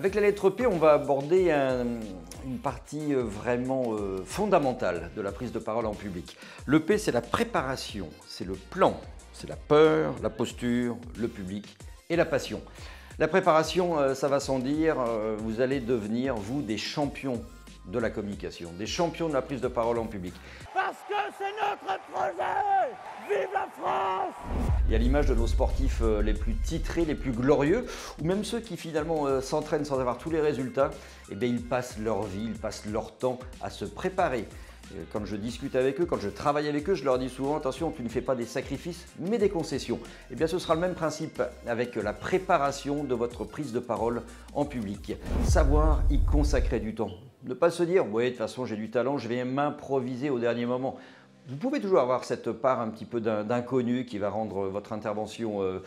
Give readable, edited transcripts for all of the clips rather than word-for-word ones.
Avec la lettre P, on va aborder une partie vraiment fondamentale de la prise de parole en public. Le P, c'est la préparation, c'est le plan, c'est la peur, la posture, le public et la passion. La préparation, ça va sans dire, vous allez devenir, vous, des champions de la communication, des champions de la prise de parole en public. Parce que c'est notre projet! Vive la France! Et à l'image de nos sportifs les plus titrés, les plus glorieux, ou même ceux qui finalement s'entraînent sans avoir tous les résultats, eh bien, ils passent leur vie, ils passent leur temps à se préparer. Quand je discute avec eux, quand je travaille avec eux, je leur dis souvent, attention, tu ne fais pas des sacrifices, mais des concessions. Eh bien, ce sera le même principe avec la préparation de votre prise de parole en public. Savoir y consacrer du temps. Ne pas se dire, oui, de toute façon, j'ai du talent, je vais m'improviser au dernier moment. Vous pouvez toujours avoir cette part un petit peu d'inconnu qui va rendre votre intervention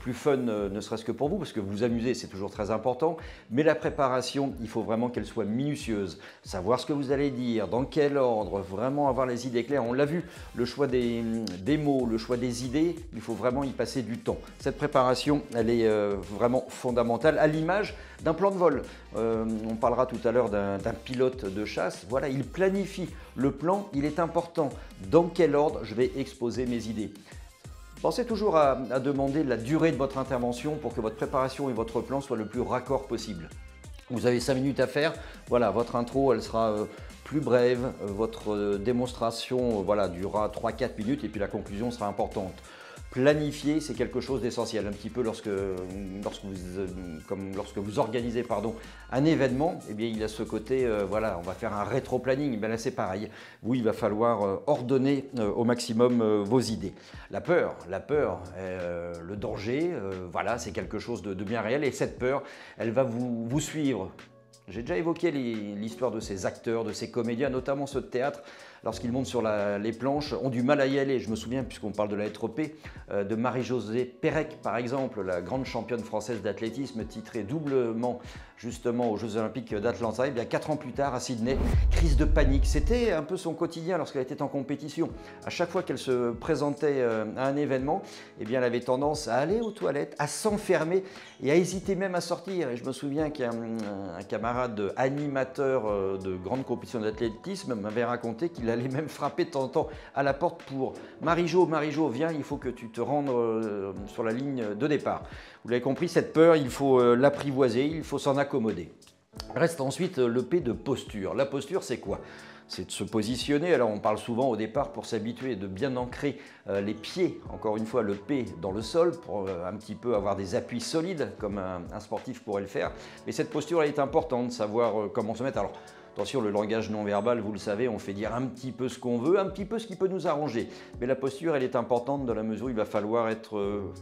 plus fun, ne serait-ce que pour vous, parce que vous amusez, c'est toujours très important. Mais la préparation, il faut vraiment qu'elle soit minutieuse. Savoir ce que vous allez dire, dans quel ordre, vraiment avoir les idées claires. On l'a vu, le choix des mots, le choix des idées, il faut vraiment y passer du temps. Cette préparation, elle est vraiment fondamentale, à l'image d'un plan de vol. On parlera tout à l'heure d'un pilote de chasse. Voilà, il planifie. Le plan, il est important. Dans quel ordre je vais exposer mes idées? Pensez toujours à demander la durée de votre intervention pour que votre préparation et votre plan soient le plus raccord possible. Vous avez 5 minutes à faire, voilà, votre intro elle sera plus brève, votre démonstration voilà, durera 3-4 minutes et puis la conclusion sera importante. Planifier, c'est quelque chose d'essentiel. Un petit peu lorsque vous organisez un événement, eh bien, il a ce côté, voilà, on va faire un rétro-planning. Eh bien là, c'est pareil. Vous, il va falloir ordonner au maximum vos idées. La peur, le danger, voilà, c'est quelque chose de bien réel. Et cette peur, elle va vous suivre. J'ai déjà évoqué l'histoire de ces acteurs, de ces comédiens, notamment ceux de théâtre, lorsqu'ils montent sur les planches, ont du mal à y aller. Je me souviens, puisqu'on parle de la lettre P, de Marie-Josée Pérec, par exemple, la grande championne française d'athlétisme, titrée doublement justement aux Jeux Olympiques d'Atlanta. Et bien 4 ans plus tard, à Sydney, crise de panique. C'était un peu son quotidien lorsqu'elle était en compétition. À chaque fois qu'elle se présentait à un événement, eh bien, elle avait tendance à aller aux toilettes, à s'enfermer et à hésiter même à sortir. Et je me souviens qu'un camarade animateur de grande compétition d'athlétisme m'avait raconté qu'il allait même frapper de temps en temps à la porte pour Marie-Jo, viens, il faut que tu te rendes sur la ligne de départ. Vous l'avez compris, cette peur, il faut l'apprivoiser, il faut s'en accommoder. Reste ensuite le P de posture. La posture, c'est quoi? C'est de se positionner. Alors on parle souvent au départ pour s'habituer de bien ancrer les pieds, encore une fois le P dans le sol pour un petit peu avoir des appuis solides comme un sportif pourrait le faire. Mais cette posture elle est importante, savoir comment se mettre. Alors attention, le langage non verbal, vous le savez, on fait dire un petit peu ce qu'on veut, un petit peu ce qui peut nous arranger. Mais la posture, elle est importante dans la mesure où il va falloir être,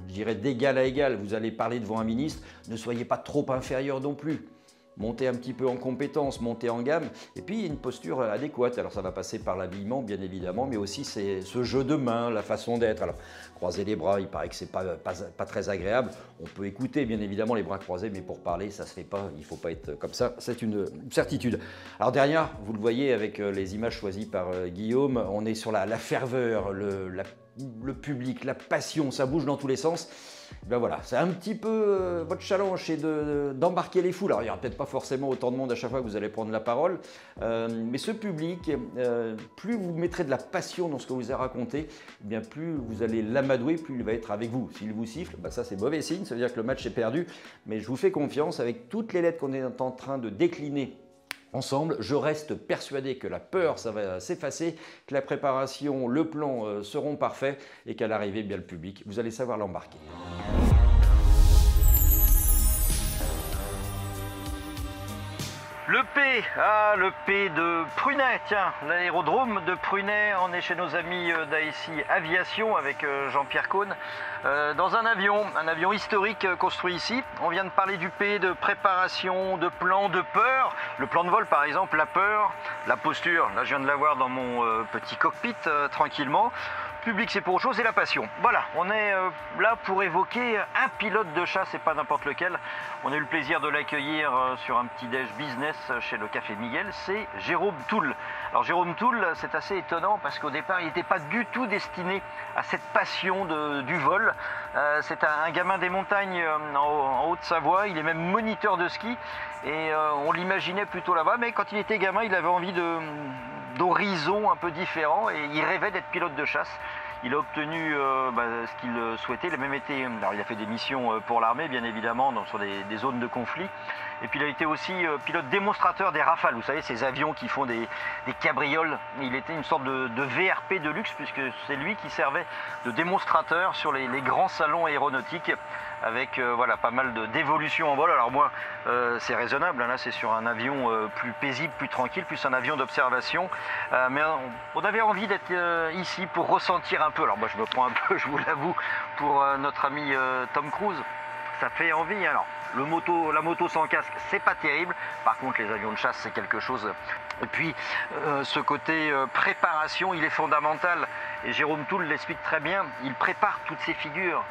je dirais, d'égal à égal. Vous allez parler devant un ministre, ne soyez pas trop inférieur non plus. Montez un petit peu en compétence, montez en gamme, et puis une posture adéquate. Alors ça va passer par l'habillement bien évidemment, mais aussi c'est ce jeu de main, la façon d'être. Alors croiser les bras, il paraît que c'est pas très agréable. On peut écouter bien évidemment les bras croisés, mais pour parler ça se fait pas, il faut pas être comme ça, c'est une certitude. Alors derrière, vous le voyez avec les images choisies par Guillaume, on est sur la ferveur, le public, la passion, ça bouge dans tous les sens. Ben voilà, c'est un petit peu votre challenge, c'est d'embarquer les foules. Alors il n'y aura peut-être pas forcément autant de monde à chaque fois que vous allez prendre la parole, mais ce public, plus vous mettrez de la passion dans ce que vous avez raconté, eh bien plus vous allez l'amadouer, plus il va être avec vous. S'il vous siffle, ben ça c'est mauvais signe, ça veut dire que le match est perdu, mais je vous fais confiance avec toutes les lettres qu'on est en train de décliner ensemble, je reste persuadé que la peur, ça va s'effacer, que la préparation, le plan seront parfaits et qu'à l'arrivée, bien le public, vous allez savoir l'embarquer. Le P de Prunet, tiens, l'aérodrome de Prunet, on est chez nos amis d'AESI Aviation avec Jean-Pierre Cohn, dans un avion historique construit ici. On vient de parler du P de préparation, de plan, de peur. Le plan de vol par exemple, la peur, la posture, là je viens de la voir dans mon petit cockpit tranquillement. public c'est pour autre chose, et la passion. Voilà, on est là pour évoquer un pilote de chasse et pas n'importe lequel. On a eu le plaisir de l'accueillir sur un petit déj business chez le Café Miguel, c'est Jérôme Toul. Alors Jérôme Toul, c'est assez étonnant parce qu'au départ il n'était pas du tout destiné à cette passion du vol. C'est un gamin des montagnes en Haute-Savoie, il est même moniteur de ski et on l'imaginait plutôt là-bas, mais quand il était gamin il avait envie d'horizons un peu différents et il rêvait d'être pilote de chasse. Il a obtenu ce qu'il souhaitait. Il a même été, alors il a fait des missions pour l'armée, bien évidemment, sur des zones de conflit. Et puis il a été aussi pilote démonstrateur des Rafales. Vous savez, ces avions qui font des cabrioles. Il était une sorte de VRP de luxe, puisque c'est lui qui servait de démonstrateur sur les grands salons aéronautiques, avec voilà, pas mal d'évolutions en vol. Alors moi, c'est raisonnable, hein, là c'est sur un avion plus paisible, plus tranquille, plus un avion d'observation. Mais on avait envie d'être ici pour ressentir un peu, alors moi je me prends un peu, je vous l'avoue, pour notre ami Tom Cruise. Ça fait envie. Alors, la moto sans casque, c'est pas terrible. Par contre, les avions de chasse, c'est quelque chose. Et puis, ce côté préparation, il est fondamental. Et Jérôme Toul l'explique très bien. Il prépare toutes ces figures.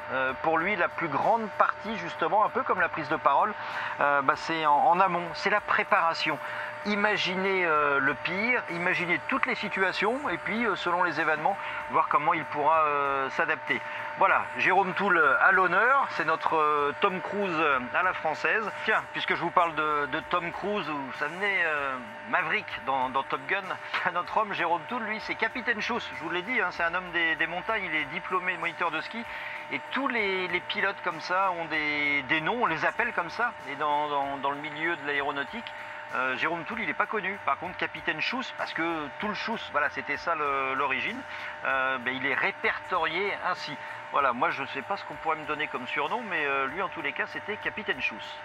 Pour lui, la plus grande partie, justement, un peu comme la prise de parole, c'est en amont. C'est la préparation. Imaginez le pire, imaginez toutes les situations et puis selon les événements, voir comment il pourra s'adapter. Voilà, Jérôme Toul à l'honneur, c'est notre Tom Cruise à la française. Tiens, puisque je vous parle de Tom Cruise, vous savez, Maverick dans Top Gun, notre homme Jérôme Toul, lui, c'est Capitaine Schuss, je vous l'ai dit, hein, c'est un homme des montagnes, il est diplômé moniteur de ski. Et tous les pilotes comme ça ont des noms, on les appelle comme ça, et dans le milieu de l'aéronautique. Jérôme Toul, il n'est pas connu. Par contre, Capitaine Schuss, parce que Toul Schuss, voilà, c'était ça l'origine, il est répertorié ainsi. Voilà, moi je ne sais pas ce qu'on pourrait me donner comme surnom, mais lui en tous les cas, c'était Capitaine Schuss.